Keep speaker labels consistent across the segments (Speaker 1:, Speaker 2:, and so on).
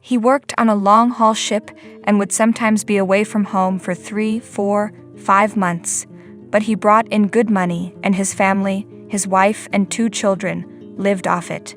Speaker 1: He worked on a long-haul ship and would sometimes be away from home for 3, 4, 5 months. But he brought in good money, and his family, his wife and 2 children, lived off it.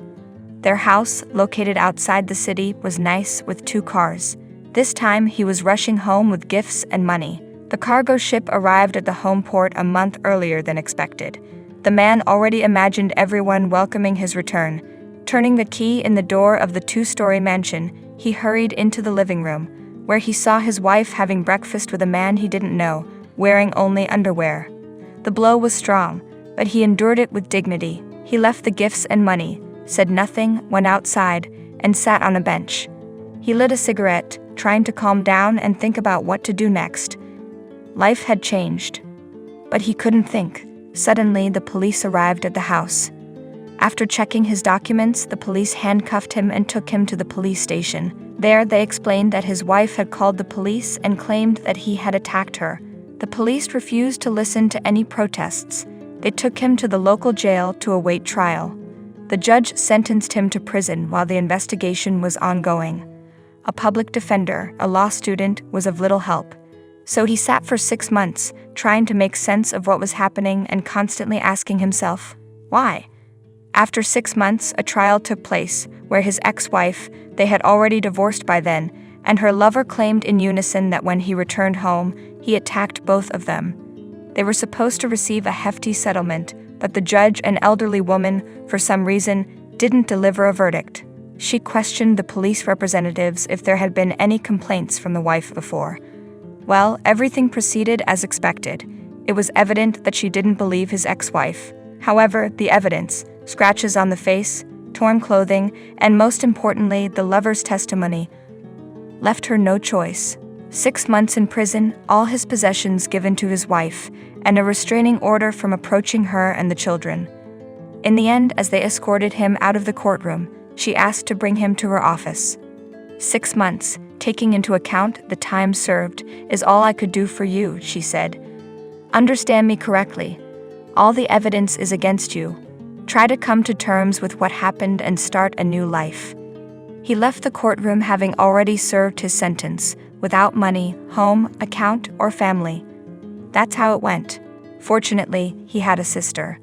Speaker 1: Their house, located outside the city, was nice with 2 cars. This time he was rushing home with gifts and money. The cargo ship arrived at the home port a month earlier than expected. The man already imagined everyone welcoming his return. Turning the key in the door of the 2-story mansion, he hurried into the living room, where he saw his wife having breakfast with a man he didn't know, wearing only underwear. The blow was strong, but he endured it with dignity. He left the gifts and money, said nothing, went outside, and sat on a bench. He lit a cigarette, trying to calm down and think about what to do next. Life had changed. But he couldn't think. Suddenly, the police arrived at the house. After checking his documents, the police handcuffed him and took him to the police station. There, they explained that his wife had called the police and claimed that he had attacked her. The police refused to listen to any protests. They took him to the local jail to await trial. The judge sentenced him to prison while the investigation was ongoing. A public defender, a law student, was of little help. So he sat for 6 months, trying to make sense of what was happening and constantly asking himself, why? After 6 months, a trial took place, where his ex-wife, they had already divorced by then, and her lover claimed in unison that when he returned home, he attacked both of them. They were supposed to receive a hefty settlement, but the judge, an elderly woman, for some reason, didn't deliver a verdict. She questioned the police representatives if there had been any complaints from the wife before. Well, everything proceeded as expected. It was evident that she didn't believe his ex-wife. However, the evidence, scratches on the face, torn clothing, and most importantly, the lover's testimony, left her no choice. 6 months in prison, all his possessions given to his wife, and a restraining order from approaching her and the children. In the end, as they escorted him out of the courtroom, she asked to bring him to her office. 6 months, taking into account the time served, is all I could do for you, she said. Understand me correctly. All the evidence is against you. Try to come to terms with what happened and start a new life. He left the courtroom having already served his sentence, without money, home, account, or family. That's how it went. Fortunately, he had a sister.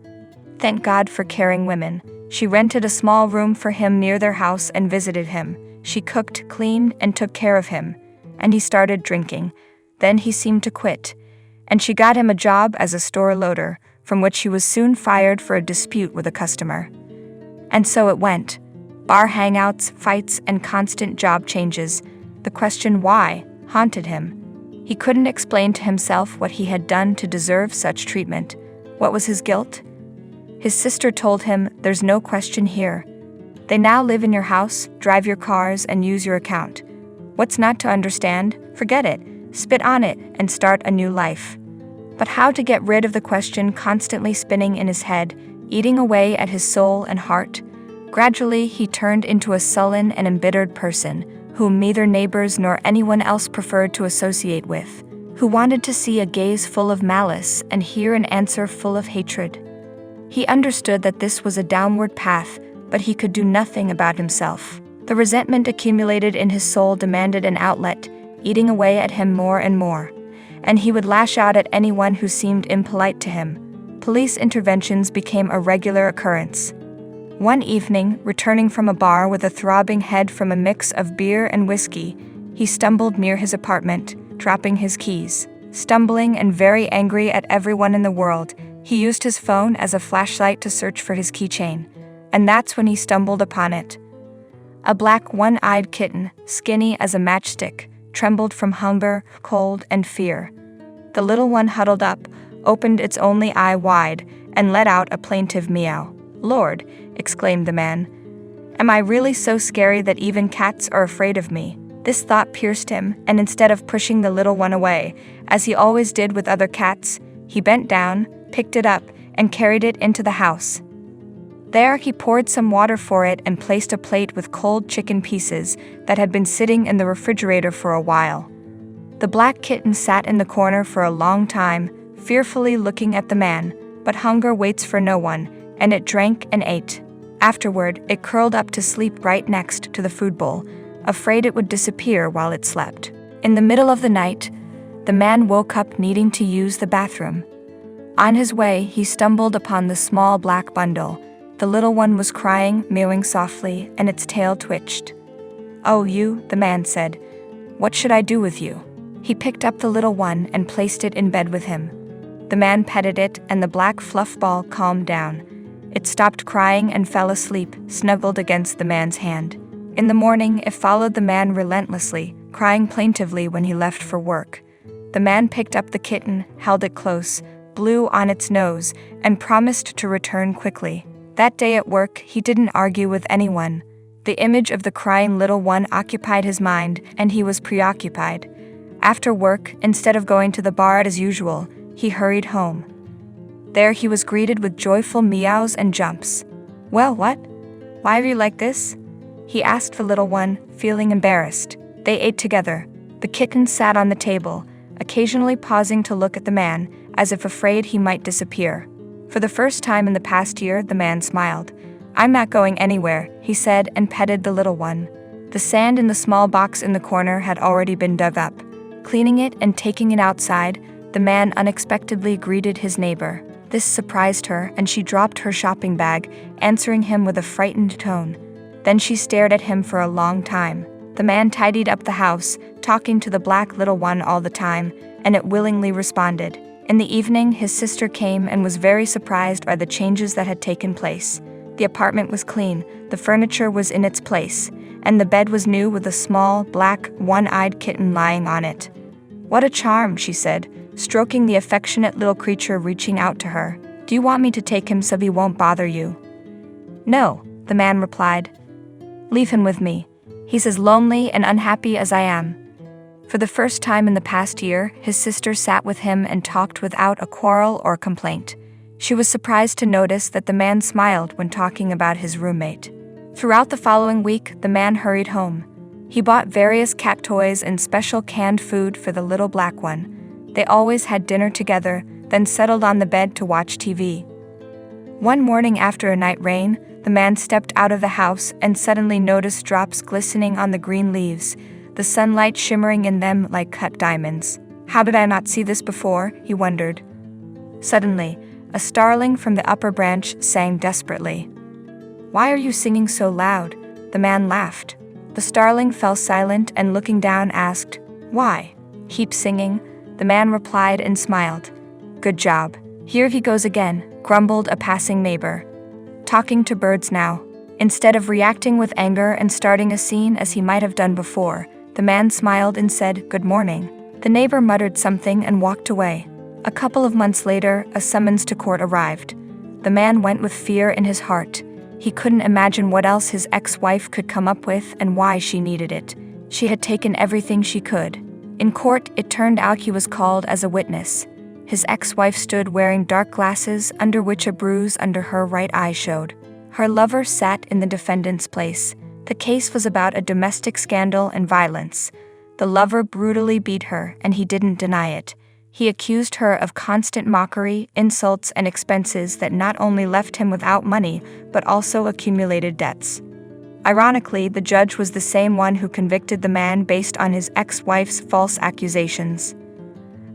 Speaker 1: Thank God for caring women. She rented a small room for him near their house and visited him. She cooked, cleaned, and took care of him. And he started drinking. Then he seemed to quit. And she got him a job as a store loader, from which he was soon fired for a dispute with a customer. And so it went. Bar hangouts, fights, and constant job changes. The question why haunted him. He couldn't explain to himself what he had done to deserve such treatment. What was his guilt? His sister told him, there's no question here. They now live in your house, drive your cars, and use your account. What's not to understand? Forget it, spit on it, and start a new life. But how to get rid of the question constantly spinning in his head, eating away at his soul and heart? Gradually, he turned into a sullen and embittered person, whom neither neighbors nor anyone else preferred to associate with, who wanted to see a gaze full of malice and hear an answer full of hatred. He understood that this was a downward path, but he could do nothing about himself. The resentment accumulated in his soul demanded an outlet, eating away at him more and more, and he would lash out at anyone who seemed impolite to him. Police interventions became a regular occurrence. One evening, returning from a bar with a throbbing head from a mix of beer and whiskey, he stumbled near his apartment, dropping his keys. Stumbling and very angry at everyone in the world, he used his phone as a flashlight to search for his keychain. And that's when he stumbled upon it. A black one-eyed kitten, skinny as a matchstick, trembled from hunger, cold, and fear. The little one huddled up, opened its only eye wide, and let out a plaintive meow. "Lord," exclaimed the man, "am I really so scary that even cats are afraid of me?" This thought pierced him, and instead of pushing the little one away, as he always did with other cats, he bent down, picked it up, and carried it into the house. There he poured some water for it and placed a plate with cold chicken pieces that had been sitting in the refrigerator for a while. The black kitten sat in the corner for a long time, fearfully looking at the man, but hunger waits for no one, and it drank and ate. Afterward, it curled up to sleep right next to the food bowl, afraid it would disappear while it slept. In the middle of the night, the man woke up needing to use the bathroom. On his way, he stumbled upon the small black bundle. The little one was crying, mewing softly, and its tail twitched. "Oh, you," the man said. "What should I do with you?" He picked up the little one and placed it in bed with him. The man petted it, and the black fluff ball calmed down. It stopped crying and fell asleep, snuggled against the man's hand. In the morning, it followed the man relentlessly, crying plaintively when he left for work. The man picked up the kitten, held it close, blew on its nose, and promised to return quickly. That day at work, he didn't argue with anyone. The image of the crying little one occupied his mind, and he was preoccupied. After work, instead of going to the bar as usual, he hurried home. There he was greeted with joyful meows and jumps. "Well, what? Why are you like this?" he asked the little one, feeling embarrassed. They ate together. The kitten sat on the table, occasionally pausing to look at the man, as if afraid he might disappear. For the first time in the past year, the man smiled. "I'm not going anywhere," he said, and petted the little one. The sand in the small box in the corner had already been dug up. Cleaning it and taking it outside, the man unexpectedly greeted his neighbor. This surprised her, and she dropped her shopping bag, answering him with a frightened tone. Then she stared at him for a long time. The man tidied up the house, talking to the black little one all the time, and it willingly responded. In the evening, his sister came and was very surprised by the changes that had taken place. The apartment was clean, the furniture was in its place, and the bed was new with a small, black, one-eyed kitten lying on it. "What a charm," she said, stroking the affectionate little creature reaching out to her. "Do you want me to take him so he won't bother you?" "No," the man replied. "Leave him with me. He's as lonely and unhappy as I am." For the first time in the past year, his sister sat with him and talked without a quarrel or complaint. She was surprised to notice that the man smiled when talking about his roommate. Throughout the following week, the man hurried home. He bought various cat toys and special canned food for the little black one. They always had dinner together, then settled on the bed to watch TV. One morning after a night rain, the man stepped out of the house and suddenly noticed drops glistening on the green leaves, the sunlight shimmering in them like cut diamonds. "How did I not see this before?" he wondered. Suddenly, a starling from the upper branch sang desperately. "Why are you singing so loud?" The man laughed. The starling fell silent and looking down asked, "Why?" "Keep singing," the man replied and smiled. "Good job. Here he goes again," grumbled a passing neighbor. Talking to birds now. Instead of reacting with anger and starting a scene as he might have done before, the man smiled and said, "Good morning." The neighbor muttered something and walked away. A couple of months later, a summons to court arrived. The man went with fear in his heart. He couldn't imagine what else his ex-wife could come up with and why she needed it. She had taken everything she could. In court, it turned out he was called as a witness. His ex-wife stood wearing dark glasses under which a bruise under her right eye showed. Her lover sat in the defendant's place. The case was about a domestic scandal and violence. The lover brutally beat her, and he didn't deny it. He accused her of constant mockery, insults, and expenses that not only left him without money, but also accumulated debts. Ironically, the judge was the same one who convicted the man based on his ex-wife's false accusations.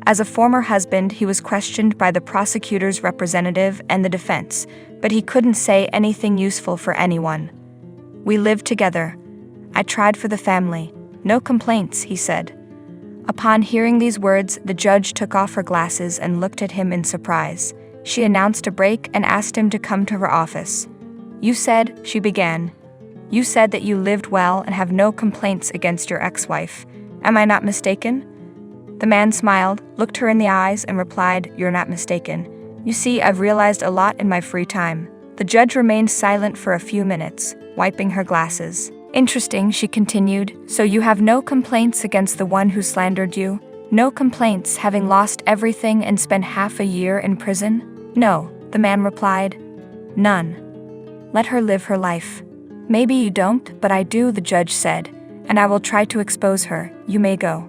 Speaker 1: As a former husband, he was questioned by the prosecutor's representative and the defense, but he couldn't say anything useful for anyone. "We lived together. I tried for the family. No complaints," he said. Upon hearing these words, the judge took off her glasses and looked at him in surprise. She announced a break and asked him to come to her office. "You said," she began, "you said that you lived well and have no complaints against your ex-wife. Am I not mistaken?" The man smiled, looked her in the eyes, and replied, "You're not mistaken. You see, I've realized a lot in my free time." The judge remained silent for a few minutes, wiping her glasses. "Interesting," she continued. "So you have no complaints against the one who slandered you? No complaints, having lost everything and spent half a year in prison?" "No," the man replied. "None. Let her live her life." "Maybe you don't, but I do," the judge said, "and I will try to expose her. You may go."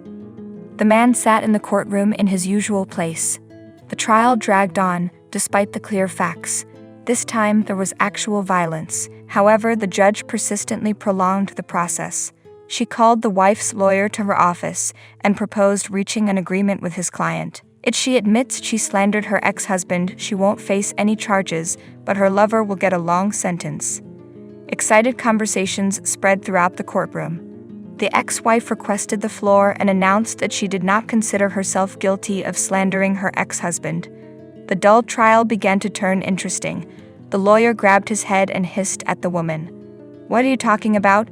Speaker 1: The man sat in the courtroom in his usual place. The trial dragged on, despite the clear facts. This time there was actual violence. However, the judge persistently prolonged the process. She called the wife's lawyer to her office and proposed reaching an agreement with his client. If she admits she slandered her ex-husband, she won't face any charges, but her lover will get a long sentence. Excited conversations spread throughout the courtroom. The ex-wife requested the floor and announced that she did not consider herself guilty of slandering her ex-husband. The dull trial began to turn interesting. The lawyer grabbed his head and hissed at the woman. "What are you talking about?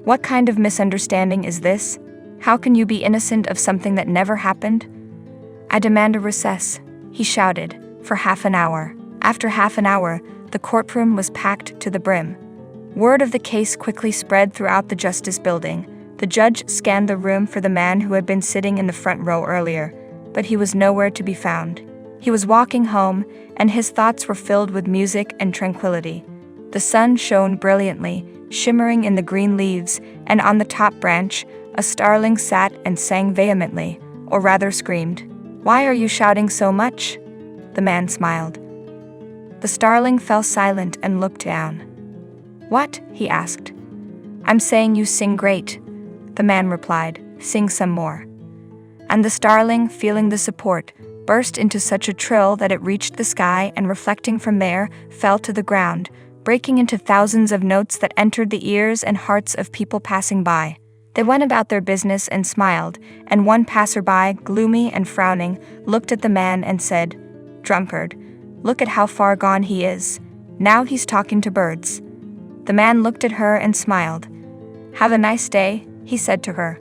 Speaker 1: What kind of misunderstanding is this? How can you be innocent of something that never happened?" "I demand a recess," he shouted, for half an hour. After half an hour, the courtroom was packed to the brim. Word of the case quickly spread throughout the justice building. The judge scanned the room for the man who had been sitting in the front row earlier, but he was nowhere to be found. He was walking home, and his thoughts were filled with music and tranquility. The sun shone brilliantly, shimmering in the green leaves, and on the top branch, a starling sat and sang vehemently, or rather screamed. "Why are you shouting so much?" The man smiled. The starling fell silent and looked down. "What?" he asked. "I'm saying you sing great." The man replied, "Sing some more." And the starling, feeling the support, burst into such a trill that it reached the sky and, reflecting from there, fell to the ground, breaking into thousands of notes that entered the ears and hearts of people passing by. They went about their business and smiled, and one passerby, gloomy and frowning, looked at the man and said, "Drunkard, look at how far gone he is. Now he's talking to birds." The man looked at her and smiled. "Have a nice day," he said to her.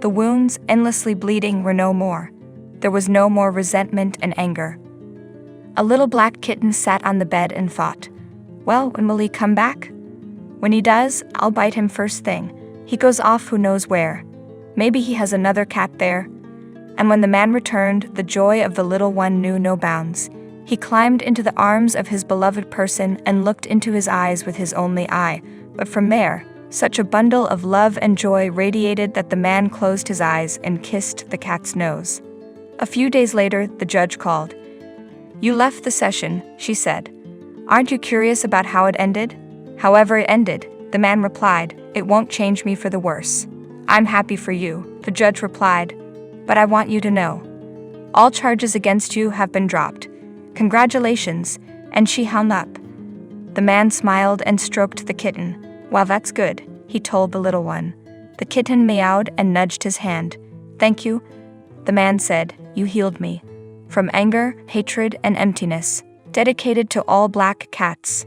Speaker 1: The wounds, endlessly bleeding, were no more. There was no more resentment and anger. A little black kitten sat on the bed and thought, "Well, when will he come back? When he does, I'll bite him first thing. He goes off who knows where. Maybe he has another cat there." And when the man returned, the joy of the little one knew no bounds. He climbed into the arms of his beloved person and looked into his eyes with his only eye, but from there, such a bundle of love and joy radiated that the man closed his eyes and kissed the cat's nose. A few days later, the judge called. "You left the session," she said. "Aren't you curious about how it ended?" "However it ended," the man replied, "it won't change me for the worse." "I'm happy for you," the judge replied, "but I want you to know. All charges against you have been dropped. Congratulations," and she hung up. The man smiled and stroked the kitten. "Well, that's good," he told the little one. The kitten meowed and nudged his hand. "Thank you," the man said, "you healed me from anger, hatred, and emptiness." Dedicated to all black cats.